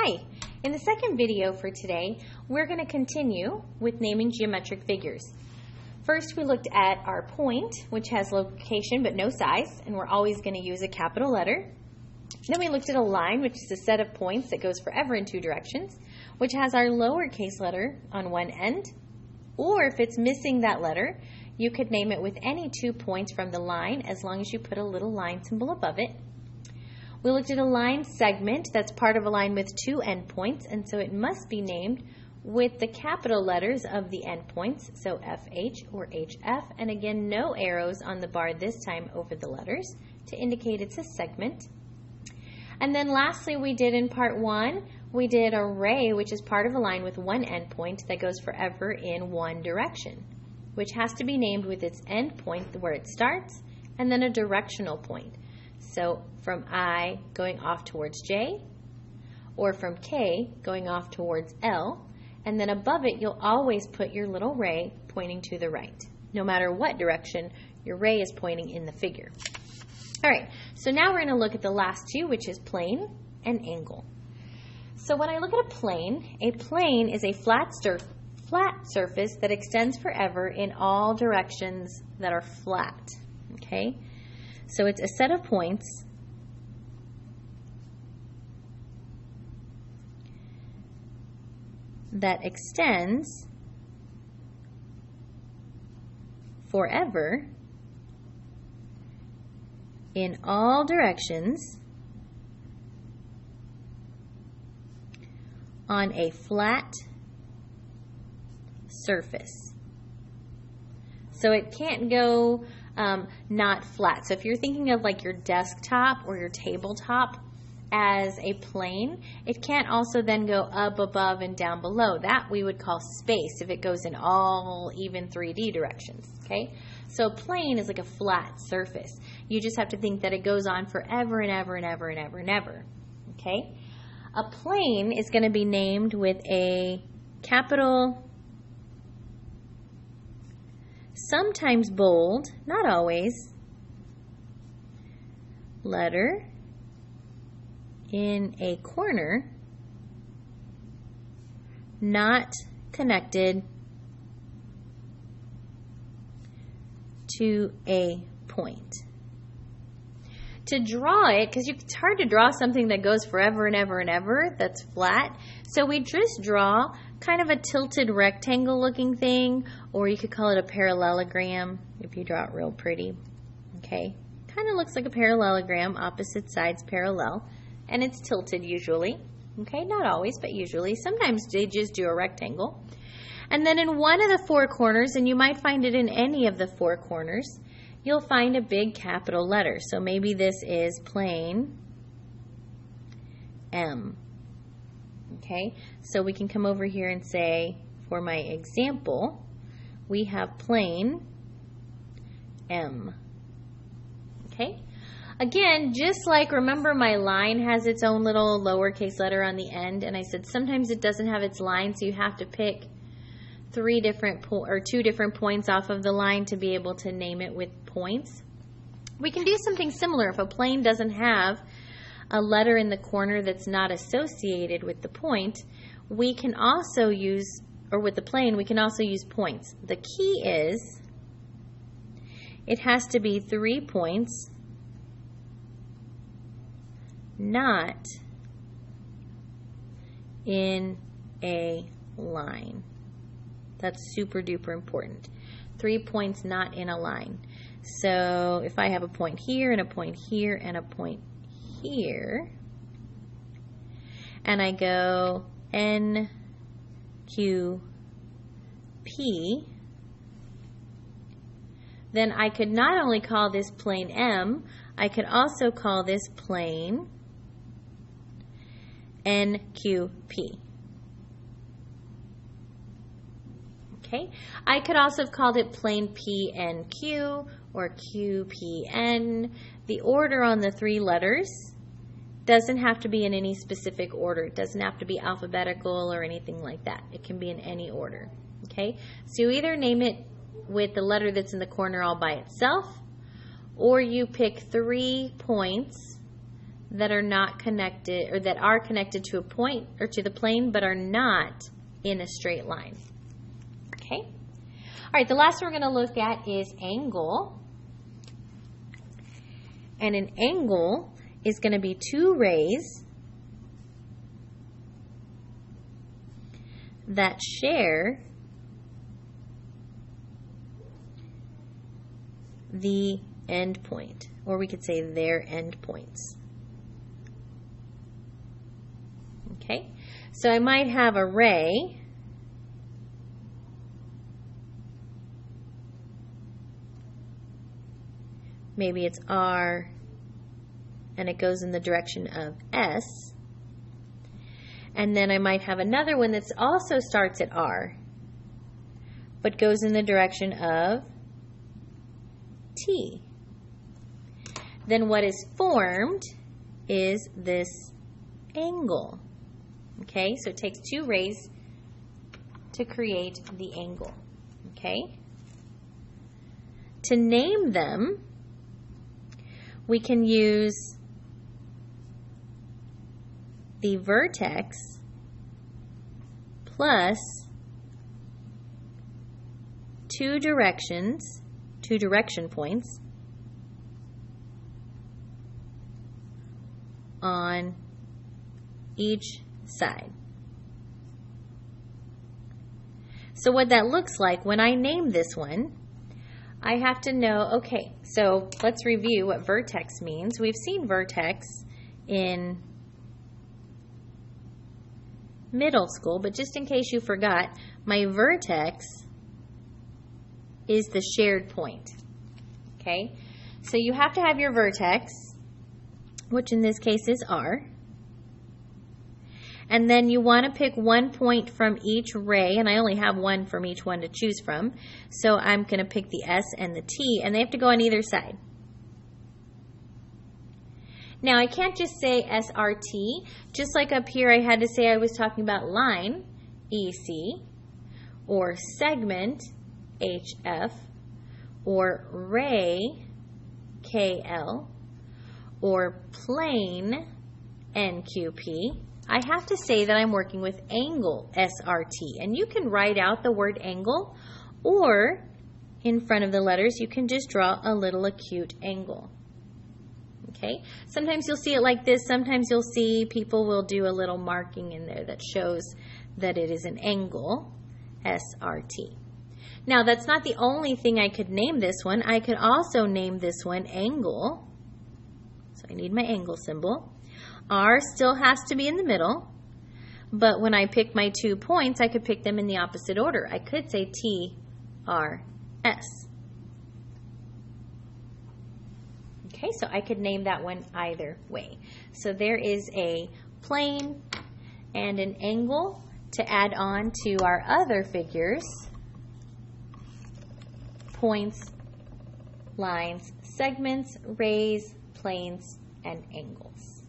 Hi! In the second video for today, we're going to continue with naming geometric figures. First, we looked at our point, which has location but no size, and we're always going to use a capital letter. Then we looked at a line, which is a set of points that goes forever in two directions, which has our lowercase letter on one end. Or if it's missing that letter, you could name it with any 2 points from the line as long as you put a little line symbol above it. We looked at a line segment that's part of a line with 2 endpoints, and so it must be named with the capital letters of the endpoints, so FH or HF, and again no arrows on the bar this time over the letters to indicate it's a segment. And then lastly, we did in part 1, we did a ray, which is part of a line with 1 endpoint that goes forever in one direction, which has to be named with its endpoint where it starts and then a directional point. So from I going off towards J, or from K going off towards L, and then above it you'll always put your little ray pointing to the right. No matter what direction your ray is pointing in the figure. Alright, so now we're going to look at the last two, which is plane and angle. So when I look at a plane is a flat surface that extends forever in all directions that are flat. Okay? So it's a set of points that extends forever in all directions on a flat surface. So it can't go not flat. So if you're thinking of like your desktop or your tabletop as a plane, it can't also then go up, above, and down below. That we would call space if it goes in all even 3D directions. Okay? So a plane is like a flat surface. You just have to think that it goes on forever and ever and ever and ever and ever. Okay? A plane is going to be named with a capital, sometimes bold, not always, letter in a corner, not connected to a point. To draw it, because it's hard to draw something that goes forever and ever and ever, that's flat, so we just draw kind of a tilted rectangle looking thing, or you could call it a parallelogram if you draw it real pretty. Okay, kind of looks like a parallelogram, opposite sides parallel, and it's tilted usually. Okay, not always, but usually. Sometimes they just do a rectangle. And then in one of the 4 corners, and you might find it in any of the 4 corners, you'll find a big capital letter. So maybe this is plane M. Okay, so we can come over here and say, for my example, we have plane M. Okay, again, just like, remember my line has its own little lowercase letter on the end, and I said sometimes it doesn't have its line, so you have to pick 2 different points off of the line to be able to name it with points. We can do something similar. If a plane doesn't have a letter in the corner that's not associated with the point, we can also use, or with the plane, we can also use points. The key is it has to be 3 points, not in a line. That's super duper important. 3 points not in a line. So if I have a point here and a point here and a point here, and I go N, Q, P, then I could not only call this plane M, I could also call this plane NQP. Okay, I could also have called it plane PNQ or QPN. The order on the 3 letters doesn't have to be in any specific order. It doesn't have to be alphabetical or anything like that. It can be in any order. Okay, so you either name it with the letter that's in the corner all by itself, or you pick 3 points that are not connected, or that are connected to a point or to the plane but are not in a straight line. Okay? All right, the last one we're going to look at is angle. And an angle is going to be two rays that share the end point, or we could say their end points. Okay, so I might have a ray maybe it's R and it goes in the direction of S, and then I might have another one that also starts at R but goes in the direction of T. Then what is formed is this angle. Okay, so it takes two rays to create the angle. Okay, to name them, we can use the vertex plus two direction points on each side. So what that looks like when I name this one, I have to know, okay, so let's review what vertex means. We've seen vertex in middle school, but just in case you forgot, my vertex is the shared point. Okay, so you have to have your vertex, which in this case is R. And then you want to pick one point from each ray, and I only have one from each one to choose from. So I'm going to pick the S and the T, and they have to go on either side. Now I can't just say SRT. Just like up here I had to say I was talking about line, EC, or segment, HF, or ray, KL, or plane, NQP. I have to say that I'm working with angle, SRT, and you can write out the word angle, or in front of the letters you can just draw a little acute angle. Okay, sometimes you'll see it like this, sometimes you'll see people will do a little marking in there that shows that it is an angle, SRT. Now that's not the only thing I could name this one. I could also name this one angle, so I need my angle symbol. R still has to be in the middle, but when I pick my 2 points, I could pick them in the opposite order. I could say T, R, S. Okay, so I could name that one either way. So there is a plane and an angle to add on to our other figures: points, lines, segments, rays, planes, and angles.